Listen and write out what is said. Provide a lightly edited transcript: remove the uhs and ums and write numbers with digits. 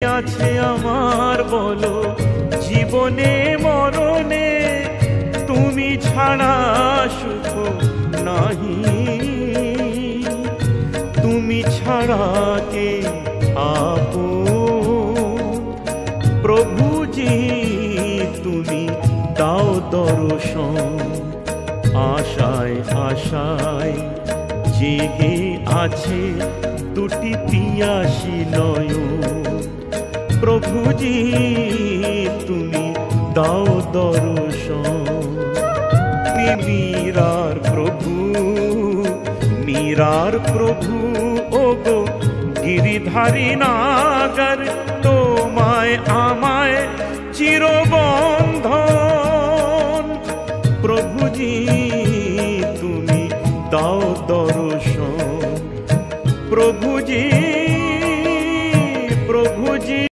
আছে আমার বলো জীবনে মরণে, তুমি ছাড়া সুখ নাহি, তুমি ছাড়া কে আপন। প্রভুজি তুমি দাও দর্শন, আশায় আশায় জেগে আছে দুটি পিয়াসী নয়ন। প্রভুজি তুমি দাও দর্শন। মীরার প্রভু, মীরার প্রভু ওগো গিরিধারী নাগর, তোমায় আমায় চির